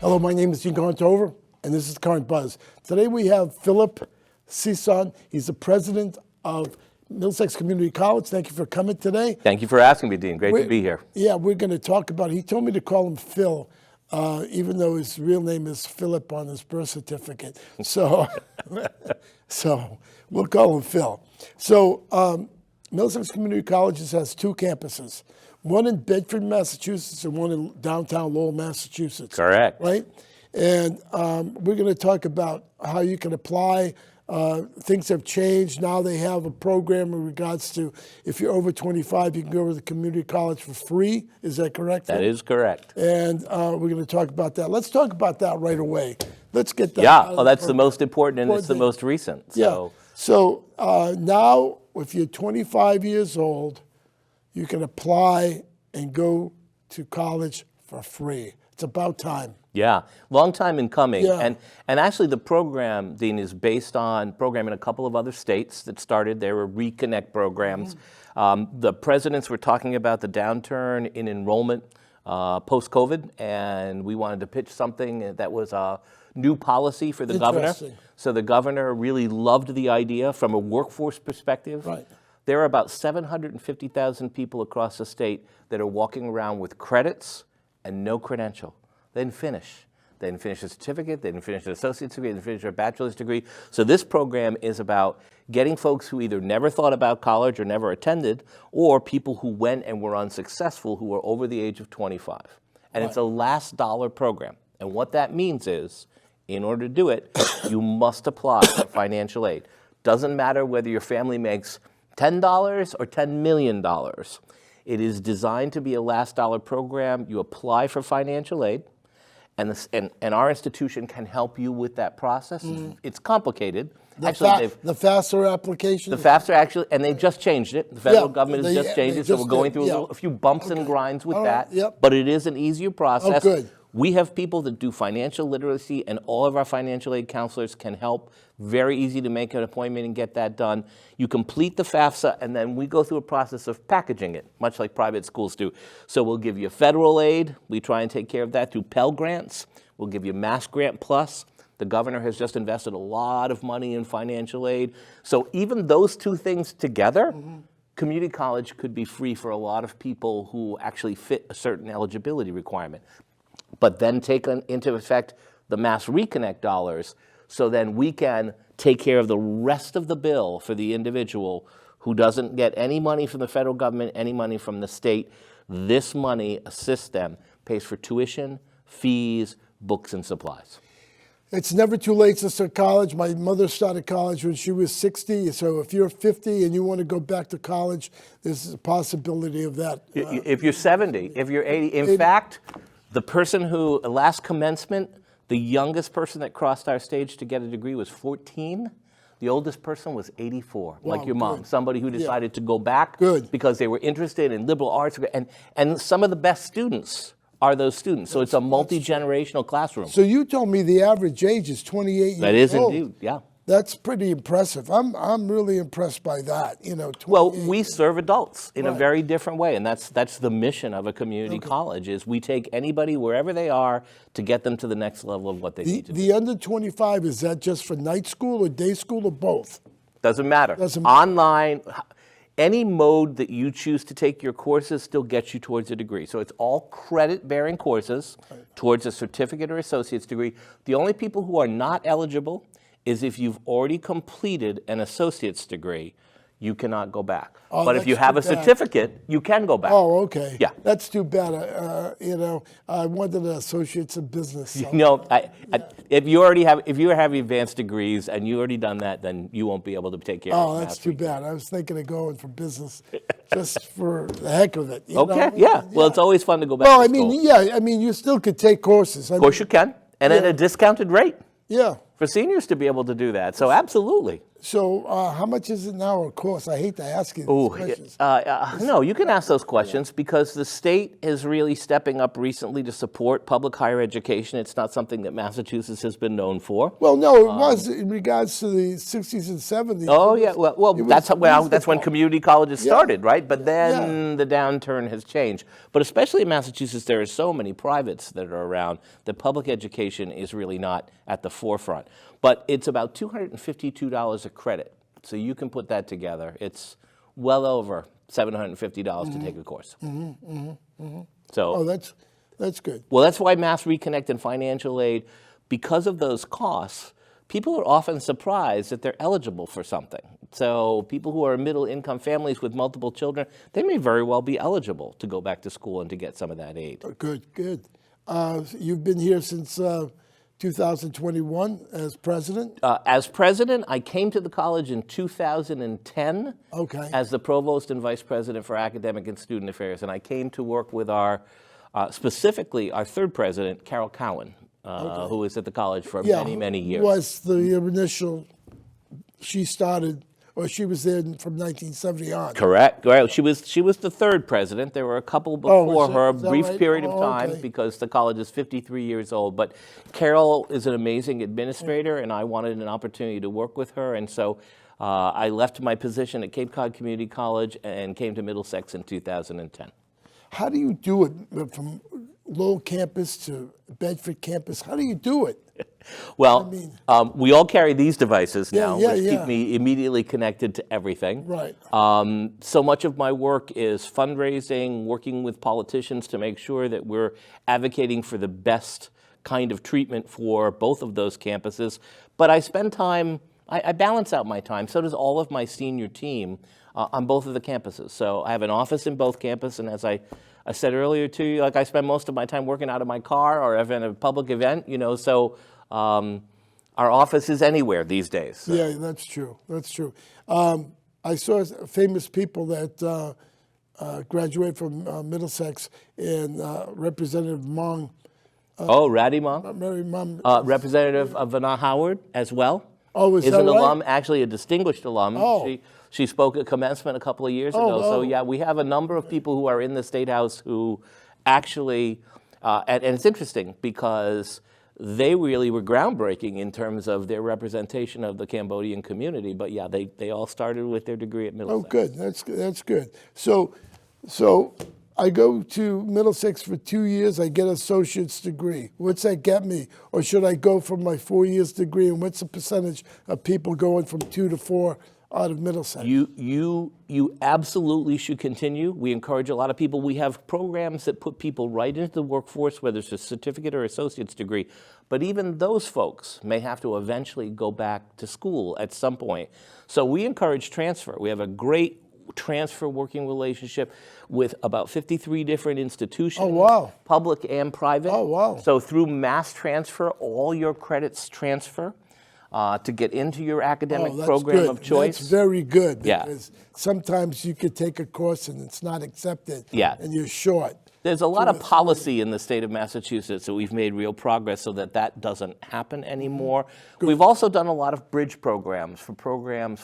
Hello, my name is Contover, and this is Current Buzz. Today we have Philip Sisson. He's the president of Middlesex Community College. Thank you for coming today. Thank you for asking me, Dean. Great to be here. Yeah, we're going to talk about, he told me to call him Phil, even though his real name is Philip on his birth certificate. So, so we'll call him Phil. So Middlesex Community College has two campuses, one in Bedford, Massachusetts, and one in downtown Lowell, Massachusetts. Correct. Right? And we're going to talk about how you can apply. Things have changed. Now they have a program in regards to if you're over 25, you can go to the community college for free. Is that correct? That is correct. And we're going to talk about that. Let's talk about that right away. Let's get that. Yeah, well, that's the most important and it's the thing. most recent. Yeah. So now, if you're 25 years old, you can apply and go to college for free. It's about time. Yeah, long time in coming. Yeah. And actually the program, Dean, is based on program in a couple of other states that started. There were Reconnect programs. The presidents were talking about the downturn in enrollment post-COVID, and we wanted to pitch something that was a new policy for the governor. So the governor really loved the idea from a workforce perspective. Right. There are about 750,000 people across the state that are walking around with credits and no credential. They didn't finish. They didn't finish a certificate, they didn't finish an associate's degree, they didn't finish a bachelor's degree. So this program is about getting folks who either never thought about college or never attended, or people who went and were unsuccessful who are over the age of 25. And it's a last dollar program. And what that means is, in order to do it, you must apply for financial aid. Doesn't matter whether your family makes $10 or $10 million. It is designed to be a last dollar program. You apply for financial aid, and our institution can help you with that process. It's complicated. The FAFSA application? The FAFSA actually, and they've just changed it. The federal government has just changed it, so we're going through a few bumps and grinds with that. But it is an easier process. Oh, good. We have people that do financial literacy, and all of our financial aid counselors can help. Very easy to make an appointment and get that done. You complete the FAFSA, and then we go through a process of packaging it, much like private schools do. So we'll give you federal aid. We try and take care of that through Pell Grants. We'll give you Mass Grant Plus. The governor has just invested a lot of money in financial aid. So even those two things together, community college could be free for a lot of people who actually fit a certain eligibility requirement. But then take into effect the Mass Reconnect dollars, so then we can take care of the rest of the bill for the individual who doesn't get any money from the federal government, any money from the state. This money assists them, pays for tuition, fees, books, and supplies. It's never too late to start college. My mother started college when she was 60. So if you're 50 and you want to go back to college, there's a possibility of that. If you're 70, if you're 80. In fact, the person who, last commencement, the youngest person that crossed our stage to get a degree was 14. The oldest person was 84, like your mom, somebody who decided to go back because they were interested in liberal arts. And some of the best students are those students. So it's a multi-generational classroom. So you told me the average age is 28 years old. That is indeed, yeah. That's pretty impressive. I'm really impressed by that. You know, well, we serve adults in a very different way, and that's the mission of a community college. Is we take anybody wherever they are to get them to the next level of what they need to do. The under 25, is that just for night school or day school or both? Doesn't matter. Online, any mode that you choose to take your courses still gets you towards a degree. So it's all credit-bearing courses towards a certificate or associate's degree. The only people who are not eligible is if you've already completed an associate's degree, you cannot go back. But if you have a certificate, you can go back. Oh, okay. Yeah. That's too bad. You know, I wanted an associate's in business. So. You know, if you have advanced degrees and you already done that, then you won't be able to take care of it. Oh, that's too bad. I was thinking of going for business just for the heck of it. You okay, know? Yeah. Well, it's always fun to go back to school. I mean, you still could take courses. Of course you can, and at a discounted rate. Yeah. For seniors to be able to do that, so absolutely. So how much is it now, of course? I hate to ask you these Ooh, questions. no, you can ask those questions because the state is really stepping up recently to support public higher education. It's not something that Massachusetts has been known for. Well, no, it was in regards to the 60s and 70s. Oh, It yeah, was- well, it was that's when reasonable. community colleges Yeah. started, right? But then the downturn has changed. But especially in Massachusetts, there are so many privates that are around that public education is really not at the forefront. But it's about $252 a credit. So you can put that together. It's well over $750 to take a course. So, Oh, that's good. well, that's why Mass Reconnect and financial aid, because of those costs, people are often surprised that they're eligible for something. So people who are middle income families with multiple children, they may very well be eligible to go back to school and to get some of that aid. Good, good. You've been here since 2021 as president? As president, I came to the college in 2010 Okay. as the provost and vice president for academic and student affairs. And I came to work with specifically our third president, Carol Cowan, who was at the college for many, many years. Was the initial, she started, or she was there from 1970 on? Correct. Well, she was the third president. There were a couple before her, a is that brief right? period of Oh, time okay. because the college is 53 years old. But Carol is an amazing administrator, and I wanted an opportunity to work with her. And so I left my position at Cape Cod Community College and came to Middlesex in 2010. How do you do it from Lowell campus to Bedford campus? How do you do it? Well, we all carry these devices now, yeah, which yeah. keep me immediately connected to everything. Right. So much of my work is fundraising, working with politicians to make sure that we're advocating for the best kind of treatment for both of those campuses. But I spend time, I balance out my time. So does all of my senior team on both of the campuses. So I have an office in both campuses, and as I said earlier to you, like I spend most of my time working out of my car or if in a public event, so our office is anywhere these days. So. Yeah, that's true. That's true. I saw famous people that graduated from Middlesex, and Representative Mong, Ratty Mom, Mary Mom. Representative of Vanna Howard as well. Oh, is is that an right? alum, actually a distinguished alum. Oh. She spoke at commencement a couple of years ago. So yeah, we have a number of people who are in the State House who actually, and it's interesting because they really were groundbreaking in terms of their representation of the Cambodian community. But yeah, they all started with their degree at Middlesex. Oh, good. That's good. So I go to Middlesex for 2 years. I get an associate's degree. What's that get me? Or should I go for my 4 years degree? And what's the percentage of people going from 2 to 4 out of Middlesex? You absolutely should continue. We encourage a lot of people. We have programs that put people right into the workforce, whether it's a certificate or associate's degree. But even those folks may have to eventually go back to school at some point. So we encourage transfer. We have a great transfer working relationship with about 53 different institutions. Oh, wow. Public and private. Oh, wow. So through mass transfer, all your credits transfer to get into your academic that's program good. of choice. That's very good. Yeah. Because sometimes you could take a course and it's not accepted. Yeah. And you're short. There's a lot of policy in the state of Massachusetts, so we've made real progress so that that doesn't happen anymore. We've also done a lot of bridge programs,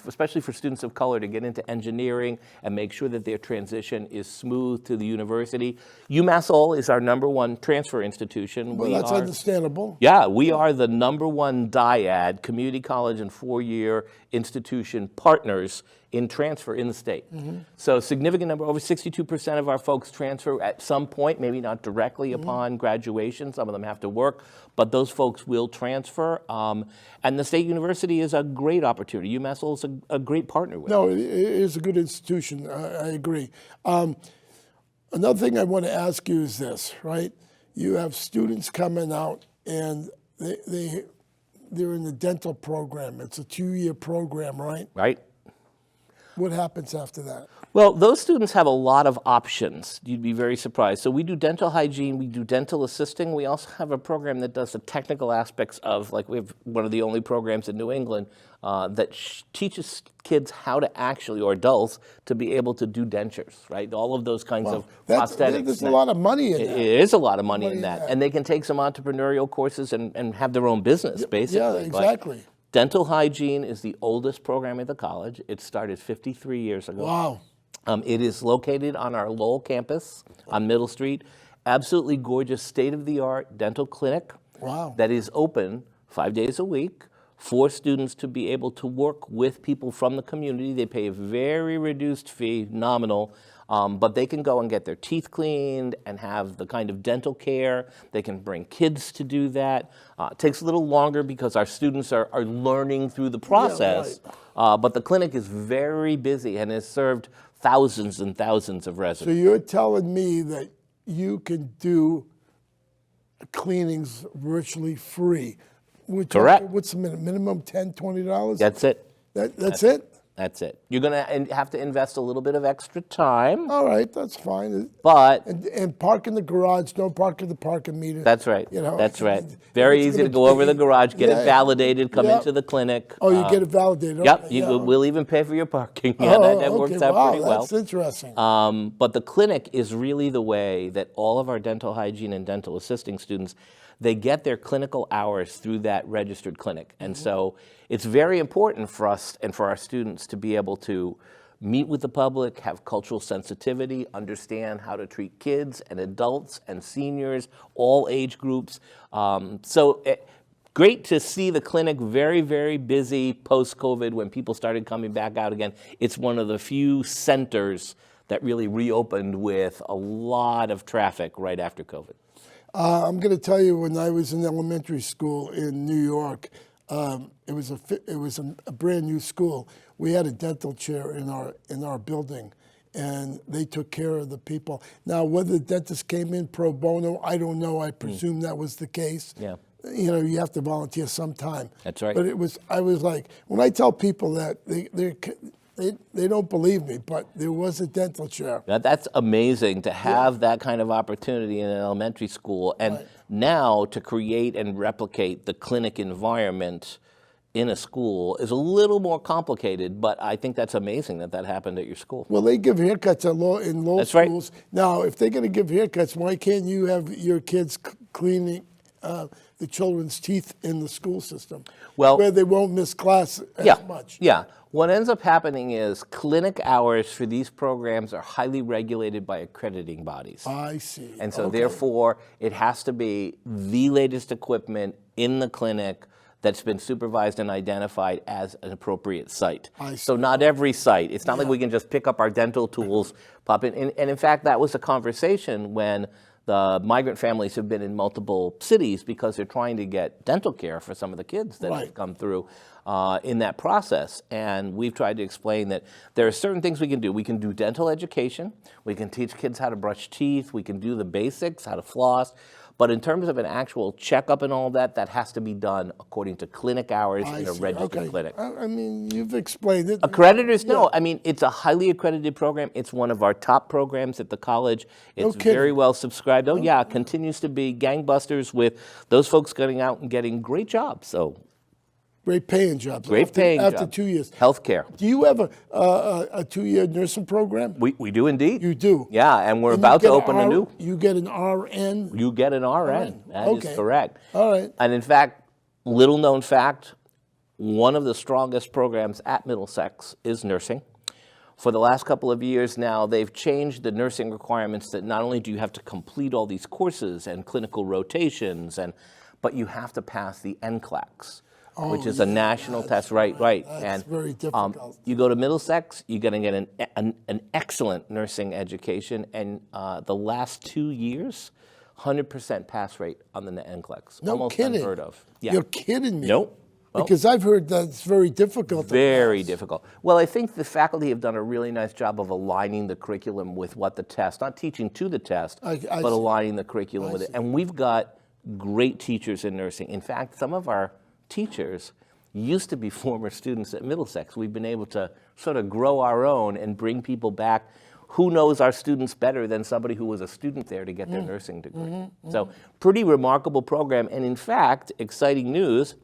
especially for students of color, to get into engineering and make sure that their transition is smooth to the university. UMass Lowell is our #1 transfer institution. Well, that's understandable. Yeah, we are the #1 dyad, community college and four-year institution partners in transfer in the state. So a significant number, over 62% of our folks transfer at some point, maybe not directly upon graduation. Some of them have to work, but those folks will transfer. And the State University is a great opportunity. UMass Lowell is a great partner with. No, it is a good institution. I agree. Another thing I want to ask you is this, right? You have students coming out and they're in the dental program. It's a 2-year program, right? Right? What happens after that? Well, those students have a lot of options. You'd be very surprised. So we do dental hygiene, we do dental assisting. We also have a program that does the technical aspects of, like we have one of the only programs in New England that teaches kids how to actually, or adults, to be able to do dentures, right? All of those kinds of prosthetics. There's a lot of money in that. It is a lot of money in that. And they can take some entrepreneurial courses and have their own business, basically. Yeah, exactly. Dental hygiene is the oldest program at the college. It started 53 years ago. Wow. It is located on our Lowell campus on Middle Street. Absolutely gorgeous, state-of-the-art dental clinic. Wow. That is open 5 days a week for students to be able to work with people from the community. They pay a very reduced fee, nominal, but they can go and get their teeth cleaned and have the kind of dental care. They can bring kids to do that. It takes a little longer because our students are learning through the process, but the clinic is very busy and has served thousands and thousands of So residents. you're telling me that you can do cleanings virtually free? We're talking, Correct. what's the minimum? $10, $20? That's it. That's it? That's it. You're going to have to invest a little bit of extra time, All right, that's fine. but And park in the garage, don't park in the parking meter. that's right. You know, That's right. if Very it's easy to gonna go over the be- garage, get Yeah. it validated, come Yeah. into the clinic. Oh, you get it validated. Yep, Okay, yeah. we'll even pay for your parking. Yeah, that works okay, out wow, pretty well. that's interesting. But the clinic is really the way that all of our dental hygiene and dental assisting students, they get their clinical hours through that registered clinic. And so it's very important for us and for our students to be able to meet with the public, have cultural sensitivity, understand how to treat kids and adults and seniors, all age groups. Great to see the clinic very, very busy post-COVID when people started coming back out again. It's one of the few centers that really reopened with a lot of traffic right after COVID. I'm going to tell you, when I was in elementary school in New York, it was a brand new school. We had a dental chair in our building, and they took care of the people. Now, whether the dentist came in pro bono, I don't know. I presume that was the case. Yeah. You know, you have to volunteer sometime. That's right. But I was like, when I tell people that, they don't believe me, but there was a dental chair. That's amazing to have that kind of opportunity in an elementary school, and now to create and replicate the clinic environment in a school is a little more complicated, but I think that's amazing that happened at your school. Well, they give haircuts in low That's right. schools. Now, if they're going to give haircuts, why can't you have your kids cleaning the children's teeth in the school system, Well- where they won't miss class as much? Yeah. What ends up happening is clinic hours for these programs are highly regulated by accrediting bodies. I see. And so Okay. therefore, it has to be the latest equipment in the clinic that's been supervised and identified as an appropriate site. I So see. not every site. It's not like we can just pick up our dental tools, pop in. And in fact, that was a conversation when the migrant families have been in multiple cities because they're trying to get dental care for some of the kids that have Right. come through in that process. And we've tried to explain that there are certain things we can do. We can do dental education. We can teach kids how to brush teeth. We can do the basics, how to floss. But in terms of an actual checkup and all that, that has to be done according to clinic hours I in a see. registered Okay. clinic. I mean, you've explained it. Accreditors, no. I mean, it's a highly accredited program. It's one of our top programs at the college. It's kidding. very well subscribed. Oh, yeah, continues to be gangbusters with those folks getting out and getting great jobs. So, Great paying jobs. great paying after jobs. 2 years. Healthcare. Do you have a 2-year nursing program? We do indeed. You do. Yeah, and we're And you about to get open a new. You get an RN. You get an RN. That is Okay. correct. All right. And in fact, little known fact, one of the strongest programs at Middlesex is nursing. For the last couple of years now, they've changed the nursing requirements that not only do you have to complete all these courses and clinical rotations, but you have to pass the NCLEX, which is a national test. Right. That's very difficult. You go to Middlesex, you're going to get an excellent nursing education, and the last 2 years, 100% pass rate on the NCLEX. No Almost kidding. unheard of. Yeah. You're kidding me. Nope. Because I've heard that it's very difficult. to Very pass. difficult. Well, I think the faculty have done a really nice job of aligning the curriculum with what the test, not teaching to the test, I but see. aligning the curriculum with it. And we've got great teachers in nursing. In fact, some of our teachers used to be former students at Middlesex. We've been able to sort of grow our own and bring people back. Who knows our students better than somebody who was a student there to get their nursing degree? So pretty remarkable program. And in fact, exciting news,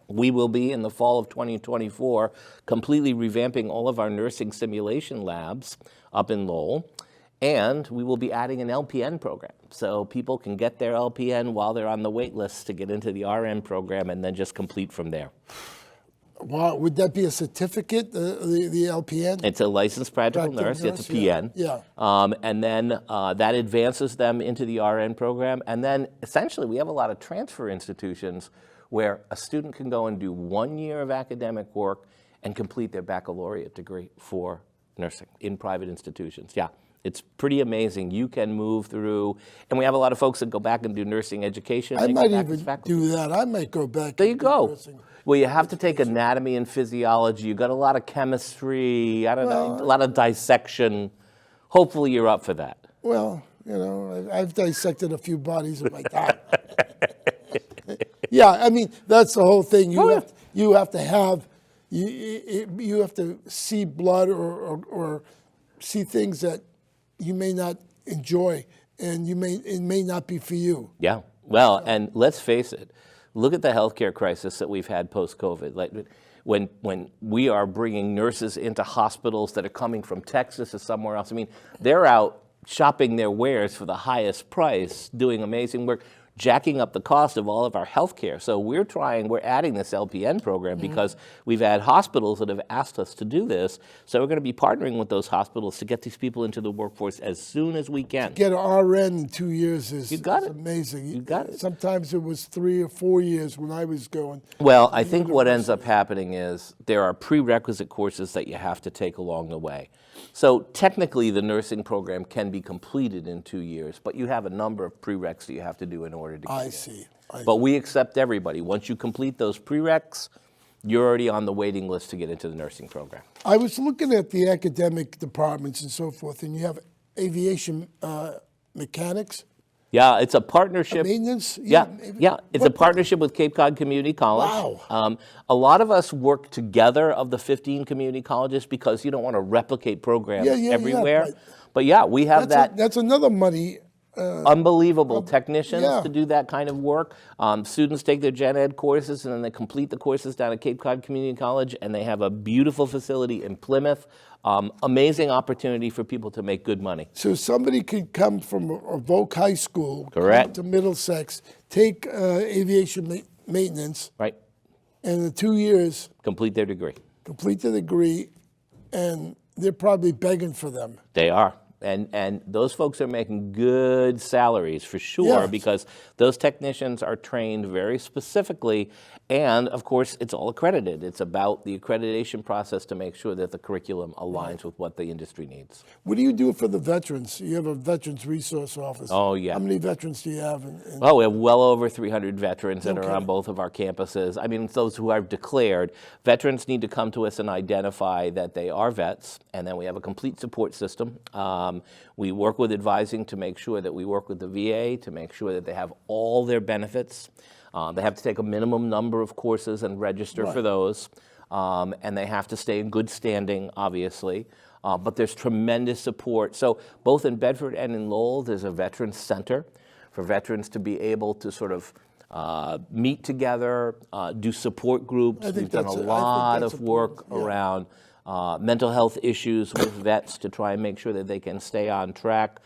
we will be in the fall of 2024 completely revamping all of our nursing simulation labs up in Lowell. And we will be adding an LPN program. So people can get their LPN while they're on the wait list to get into the RN program and then just complete from there. Wow, would that be a certificate, the LPN? It's a licensed practical Practical nurse. It's a nurse, PN. yeah. And then that advances them into the RN program. And then essentially we have a lot of transfer institutions where a student can go and do 1 year of academic work and complete their baccalaureate degree for nursing in private institutions. Yeah, it's pretty amazing. You can move through, and we have a lot of folks that go back and do nursing education. I They go might back as even faculty. do that. I might go back. There you and do go. nursing. Well, you have to take anatomy and physiology. You got a lot of chemistry. I don't know, a lot of dissection. Hopefully, you're up for that. Well, I've dissected a few bodies in my time. Yeah, I mean, that's the whole thing. You have to have, you have to see blood or see things that you may not enjoy, and it may not be for you. Yeah. Well, and let's face it. Look at the healthcare crisis that we've had post-COVID. Like when we are bringing nurses into hospitals that are coming from Texas or somewhere else. I mean, they're out shopping their wares for the highest price, doing amazing work, jacking up the cost of all of our healthcare. So we're adding this LPN program because we've had hospitals that have asked us to do this. So we're going to be partnering with those hospitals to get these people into the workforce as soon as we can. Get an RN in 2 years is amazing. You got it. Sometimes it was 3 or 4 years when I was going. Well, I think what ends up happening is there are prerequisite courses that you have to take along the way. So technically, the nursing program can be completed in 2 years, but you have a number of prereqs that you have to do in order to get I in. see. But we accept everybody. Once you complete those prereqs, you're already on the waiting list to get into the nursing program. I was looking at the academic departments and so forth, and you have aviation mechanics, Yeah, it's a partnership. maintenance. Yeah. It's a partnership with Cape Cod Community College. Wow. A lot of us work together of the 15 community colleges because you don't want to replicate programs everywhere. But yeah, we have That's another money. Unbelievable technicians yeah. to do that kind of work. Students take their gen ed courses and then they complete the courses down at Cape Cod Community College, and they have a beautiful facility in Plymouth. Amazing opportunity for people to make good money. So somebody could come from a Voc High School, Correct. come to Middlesex, take aviation maintenance, Right. and in 2 years Complete their degree. complete the degree, and they're probably begging for them. They are. And those folks are making good salaries for sure, Yeah. because those technicians are trained very specifically, and of course it's all accredited. It's about the accreditation process to make sure that the curriculum aligns with what the industry needs. What do you do for the veterans? You have a Veterans Resource Office. Oh, yeah. How many veterans do you have? Oh, we have well over 300 veterans that are on both of our campuses. I mean, it's those who are declared. Veterans need to come to us and identify that they are vets, and then we have a complete support system. We work with advising to make sure that we work with the VA to make sure that they have all their benefits. They have to take a minimum number of courses and register for those, and they have to stay in good standing, obviously. But there's tremendous support. So both in Bedford and in Lowell, there's a Veterans Center for veterans to be able to sort of meet together, do support groups. We've done a lot of work around mental health issues with vets to try and make sure that they can stay on track.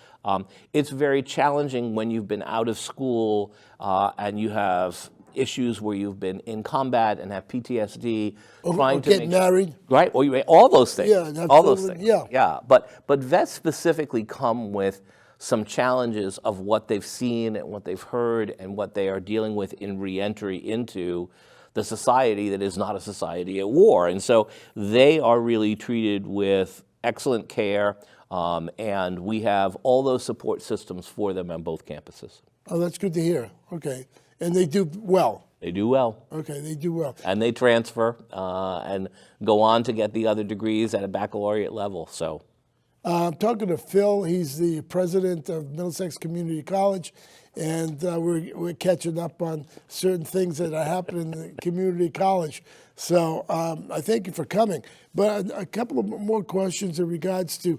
It's very challenging when you've been out of school and you have issues where you've been in combat and have PTSD, trying to get married, right? Or all those things. Yeah, all those things. Yeah. But vets specifically come with some challenges of what they've seen and what they've heard and what they are dealing with in reentry into the society that is not a society at war. And so they are really treated with excellent care, and we have all those support systems for them on both campuses. Oh, that's good to hear. Okay. And they do well. They do well. Okay, they do well. And they transfer and go on to get the other degrees at a baccalaureate level. So I'm talking to Phil. He's the president of Middlesex Community College, and we're catching up on certain things that are happening in the community college. So I thank you for coming. But a couple of more questions in regards to,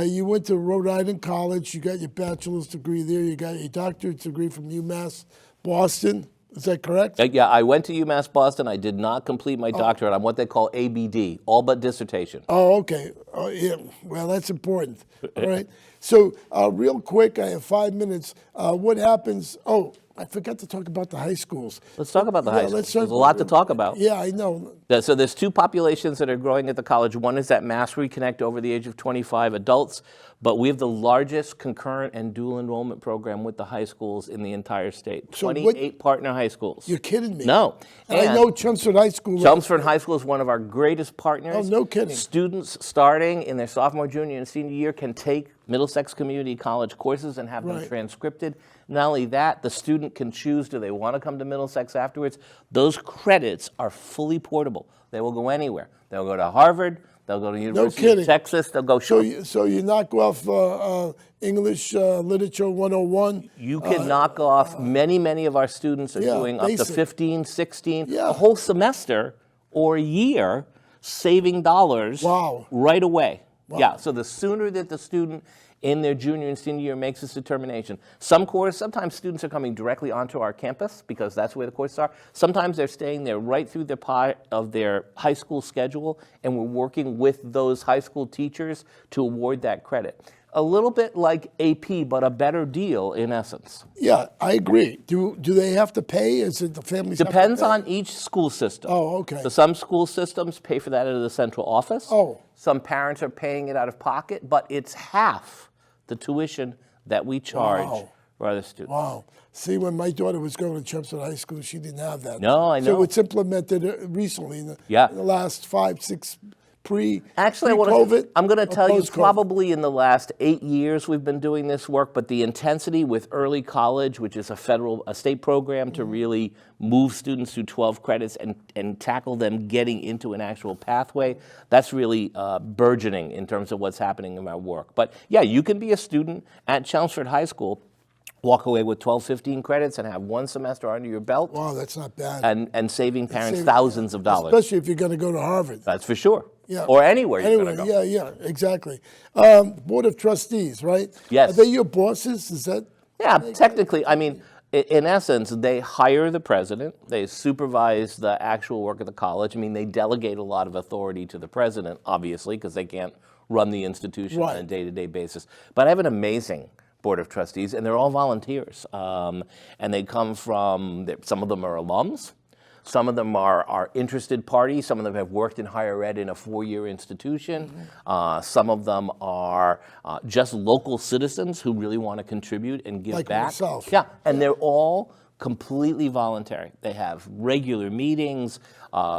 you went to Rhode Island College, you got your bachelor's degree there, you got your doctorate degree from UMass Boston. Is that correct? yeah, I went to UMass Boston. I did not complete my doctorate on what they call ABD, all but dissertation. Oh, okay. Oh, yeah. Well, that's important. All right. So real quick, I have 5 minutes. What happens? Oh, I forgot to talk about the high schools. Let's talk about the high schools. let's There's talk- a lot to talk about. Yeah, I know. So there's two populations that are growing at the college. One is that Mass Reconnect over the age of 25 adults, but we have the largest concurrent and dual enrollment program with the high schools in the entire state. So what- 28 partner high schools. You're kidding me. No. And I know Chelmsford High School. Chelmsford High School is one of our greatest partners. Oh, no kidding. Students starting in their sophomore, junior, and senior year can take Middlesex Community College courses and have them Right. transcripted. Not only that, the student can choose, do they want to come to Middlesex afterwards? Those credits are fully portable. They will go anywhere. They'll go to Harvard, they'll go to University of kidding. Texas, they'll go So you knock off English Literature 101. You can knock off, many of our students are yeah, doing up to basic. 15, 16, Yeah. a whole semester or a year saving dollars Wow. right away. Yeah, so the sooner that the student in their junior and senior year makes this determination. Sometimes students are coming directly onto our campus because that's where the courses are. Sometimes they're staying there right through the part of their high school schedule, and we're working with those high school teachers to award that credit. A little bit like AP, but a better deal in essence. Yeah, I agree. Do they have to pay? Is it the families? Depends have to pay? on each school system. Oh, okay. So some school systems pay for that out of the central office. Oh. Some parents are paying it out of pocket, but it's half the tuition that we charge Wow. for other students. Wow. See, when my daughter was going to Chelmsford High School, she didn't have that. No, I know. So it's implemented recently in the, Yeah. in the last 5, 6 Actually, pre-COVID. I'm going to or tell you, post-COVID? probably in the last 8 years we've been doing this work, but the intensity with early college, which is a state program to really move students through 12 credits and tackle them getting into an actual pathway, that's really burgeoning in terms of what's happening in our work. But yeah, you can be a student at Chelmsford High School, walk away with 12, 15 credits and have one semester under your belt Wow, that's not bad. and saving parents saving- thousands of dollars. Especially if you're going to go to Harvard. That's for sure. Yeah. Or anywhere you're Anyway, going to go. yeah, exactly. Board of Trustees, right? Yes. Are they your bosses? Is that? Yeah, technically, I mean, in essence, they hire the president, they supervise the actual work of the college. I mean, they delegate a lot of authority to the president, obviously, because they can't run the institution on a Right. day-to-day basis. But I have an amazing board of trustees, and they're all volunteers. And they come from, some of them are alums, some of them are interested parties, some of them have worked in higher ed in a 4-year institution, some of them are just local citizens who really want to contribute and give Like back. myself. Yeah, and they're all completely voluntary. They have regular meetings,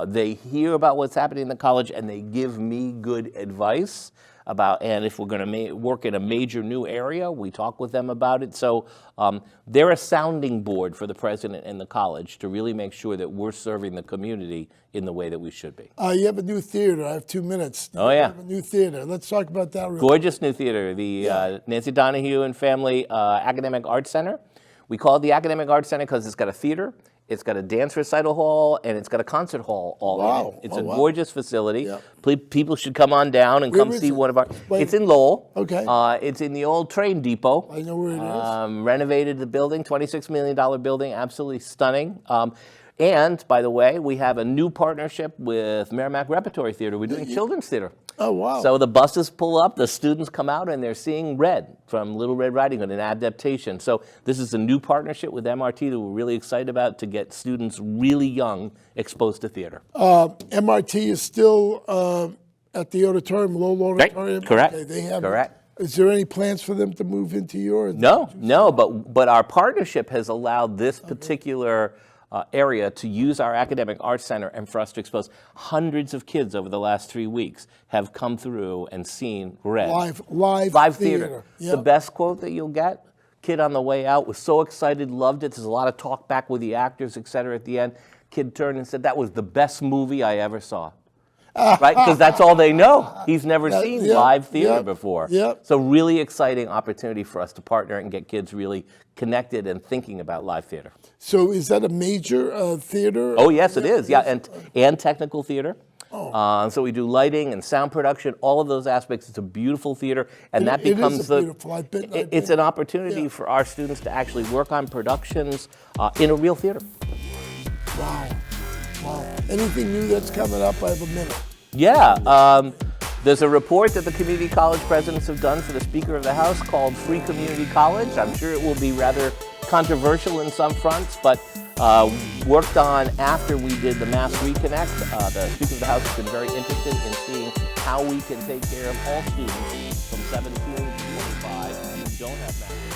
they hear about what's happening in the college, and they give me good advice about, and if we're going to work in a major new area, we talk with them about it. So they're a sounding board for the president and the college to really make sure that we're serving the community in the way that we should be. You have a new theater. I have 2 minutes. Oh, yeah. You have a new theater. Let's talk about that real Gorgeous new theater, the Nancy Donahue and Family Academic Arts Center. We call it the Academic Arts Center because it's got a theater, it's got a dance recital hall, and it's got a concert hall all Wow. in it. It's Oh, a wow. gorgeous facility. Yeah. People should come on down and Where come is see it? one of our. Wait. It's in Lowell. Okay. It's in the old train depot. I know where it is. Renovated the building, $26 million building, absolutely stunning. And by the way, we have a new partnership with Merrimack Repertory Theater. We're doing children's theater. Oh, wow. So the buses pull up, the students come out, and they're seeing Red from Little Red Riding Hood, an adaptation. So this is a new partnership with MRT that we're really excited about to get students really young exposed to theater. MRT is still at the auditorium, Lowell Auditorium? Correct. Okay, they have. Correct. Is there any plans for them to move into yours? No, but our partnership has allowed this particular area to use our academic arts center and for us to expose hundreds of kids over the last 3 weeks have come through and seen Red. Live theater. Yeah. The best quote that you'll get, kid on the way out was so excited, loved it. There's a lot of talk back with the actors, et cetera, at the end. Kid turned and said, that was the best movie I ever saw. Right? Because that's all they know. He's never seen live theater before. Yeah. So really exciting opportunity for us to partner and get kids really connected and thinking about live theater. So is that a major theater? Oh, yes, it is. Yeah, and technical theater. So we do lighting and sound production, all of those aspects. It's a beautiful theater, and that It becomes is beautiful. I've been- it's an opportunity for our students to actually work on productions in a real theater. Wow. Anything new that's coming up? I have a minute. Yeah, there's a report that the community college presidents have done for the Speaker of the House called Free Community College. I'm sure it will be rather controversial in some fronts, but worked on after we did the Mass Reconnect. The Speaker of the House has been very interested in seeing how we can take care of all students from 17 to 25 who don't have mass